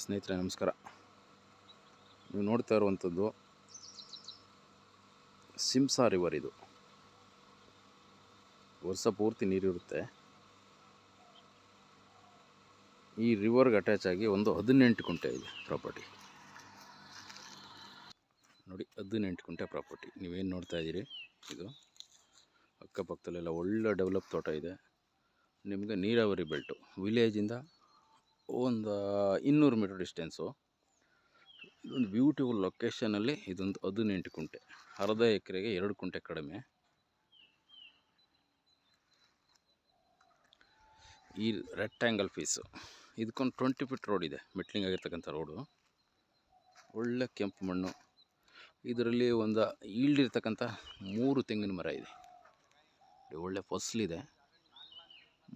ಸ್ನೇಹಿತರೆ ನಮಸ್ಕಾರ. ನೀವು ನೋಡ್ತಾ ಇರುವಂಥದ್ದು ಸಿಮ್ಸಾ ರಿವರ್. ಇದು ವರ್ಷ ಪೂರ್ತಿ ನೀರಿರುತ್ತೆ. ಈ ರಿವರ್ಗೆ ಅಟ್ಯಾಚ್ ಆಗಿ ಒಂದು 18 ಕುಂಟೆ ಇದೆ ಪ್ರಾಪರ್ಟಿ. ನೋಡಿ, 18 ಕುಂಟೆ ಪ್ರಾಪರ್ಟಿ ನೀವೇನು ನೋಡ್ತಾ ಇದ್ದೀರಿ. ಇದು ಅಕ್ಕಪಕ್ಕದಲ್ಲೆಲ್ಲ ಒಳ್ಳೆ ಡೆವಲಪ್ ತೋಟ ಇದೆ. ನಿಮಗೆ ನೀರಾವರಿ ಬೆಲ್ಟು, ವಿಲೇಜಿಂದ ಒಂದು 200 ಮೀಟರ್ ಡಿಸ್ಟೆನ್ಸು. ಇದೊಂದು ಬ್ಯೂಟಿಫುಲ್ ಲೊಕೇಶನಲ್ಲಿ. ಇದೊಂದು 18 ಕುಂಟೆ, ಅರ್ಧ ಎಕರೆಗೆ 2 ಕುಂಟೆ ಕಡಿಮೆ. ಈ ರೆಕ್ಟ್ಯಾಂಗಲ್ ಪೀಸು, ಇದಕ್ಕೊಂದು 20 ಫೀಟ್ ರೋಡ್ ಇದೆ, ಮೆಟ್ಲಿಂಗ್ ಆಗಿರ್ತಕ್ಕಂಥ ರೋಡು. ಒಳ್ಳೆ ಕೆಂಪು ಮಣ್ಣು. ಇದರಲ್ಲಿ ಒಂದು ಈಲ್ಡಿರ್ತಕ್ಕಂಥ 3 ತೆಂಗಿನ ಮರ ಇದೆ. ಒಳ್ಳೆ ಫಸಲಿದೆ.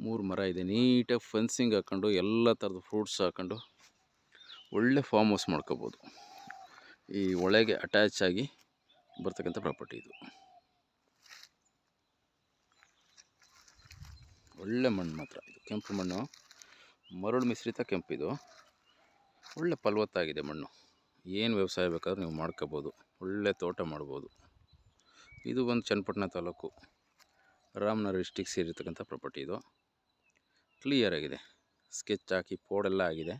3 ಮರ ಇದೆ. ನೀಟಾಗಿ ಫೆನ್ಸಿಂಗ್ ಹಾಕ್ಕೊಂಡು ಎಲ್ಲ ಥರದ ಫ್ರೂಟ್ಸ್ ಹಾಕ್ಕೊಂಡು ಒಳ್ಳೆ ಫಾರ್ಮ್ ಹೌಸ್ ಮಾಡ್ಕೋಬೋದು. ಈ ಒಳಗೆ ಅಟ್ಯಾಚ್ ಆಗಿ ಬರ್ತಕ್ಕಂಥ ಪ್ರಾಪರ್ಟಿ ಇದು. ಒಳ್ಳೆ ಮಣ್ಣು ಮಾತ್ರ ಇದು, ಕೆಂಪು ಮಣ್ಣು, ಮರಳು ಮಿಶ್ರಿತ ಕೆಂಪು. ಇದು ಒಳ್ಳೆ ಫಲವತ್ತಾಗಿದೆ ಮಣ್ಣು. ಏನು ವ್ಯವಸಾಯ ಬೇಕಾದ್ರೂ ನೀವು ಮಾಡ್ಕೋಬೋದು. ಒಳ್ಳೆ ತೋಟ ಮಾಡ್ಬೋದು. ಇದು ಒಂದು ಚನ್ನಪಟ್ಟಣ ತಾಲೂಕು, ರಾಮನಗರ ಡಿಸ್ಟಿಕ್ ಸೇರಿರ್ತಕ್ಕಂಥ ಪ್ರಾಪರ್ಟಿ. ಇದು ಕ್ಲಿಯರ್ ಆಗಿದೆ, ಸ್ಕೆಚ್ ಹಾಕಿ ಪೋಡೆಲ್ಲ ಆಗಿದೆ.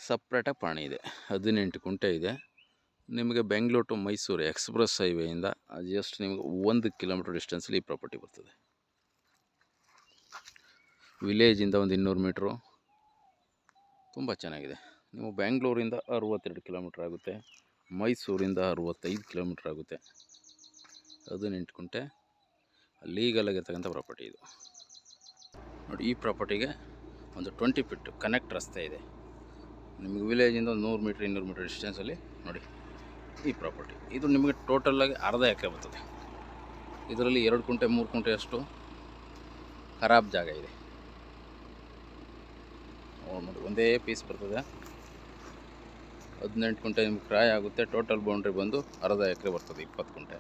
ಸಪ್ರೇಟಾಗಿ ಪಾಣಿ ಇದೆ. 18 ಕುಂಟೆ ಇದೆ. ನಿಮಗೆ ಬೆಂಗಳೂರು ಟು ಮೈಸೂರು ಎಕ್ಸ್ಪ್ರೆಸ್ ಹೈವೇಯಿಂದ ಜಸ್ಟ್ ನಿಮಗೆ 1 ಕಿಲೋಮೀಟರ್ ಡಿಸ್ಟೆನ್ಸಲ್ಲಿ ಈ ಪ್ರಾಪರ್ಟಿ ಬರ್ತದೆ. ವಿಲೇಜಿಂದ ಒಂದು 200 ಮೀಟ್ರು. ತುಂಬ ಚೆನ್ನಾಗಿದೆ. ನೀವು ಬೆಂಗಳೂರಿಂದ 62 ಕಿಲೋಮೀಟ್ರ್ ಆಗುತ್ತೆ, ಮೈಸೂರಿಂದ 65 ಕಿಲೋಮೀಟ್ರ್ ಆಗುತ್ತೆ. 18 ಕುಂಟೆ ಲೀಗಲಾಗಿರ್ತಕ್ಕಂಥ ಪ್ರಾಪರ್ಟಿ ಇದು. ನೋಡಿ, ಈ ಪ್ರಾಪರ್ಟಿಗೆ ಒಂದು 20 ಫೀಟ್ ಕನೆಕ್ಟ್ ರಸ್ತೆ ಇದೆ. ನಿಮಗೆ ವಿಲೇಜಿಂದ ಒಂದು 100 ಮೀಟ್ರ್ 200 ಮೀಟ್ರ್ ಡಿಸ್ಟೆನ್ಸಲ್ಲಿ ನೋಡಿ ಈ ಪ್ರಾಪರ್ಟಿ. ಇದು ನಿಮಗೆ ಟೋಟಲಾಗಿ ಅರ್ಧ ಎಕರೆ ಬರ್ತದೆ. ಇದರಲ್ಲಿ 2 ಕುಂಟೆ 3 ಕುಂಟೆ ಅಷ್ಟು ಖರಾಬ್ ಜಾಗ ಇದೆ. ನೋಡಿ, ಒಂದೇ ಪೀಸ್ ಬರ್ತದೆ. 18 ಕುಂಟೆ ನಿಮ್ಗೆ ಕ್ರಾಯ್ ಆಗುತ್ತೆ. ಟೋಟಲ್ ಬೌಂಡ್ರಿ ಬಂದು ಅರ್ಧ ಎಕರೆ ಬರ್ತದೆ, 20 ಕುಂಟೆ.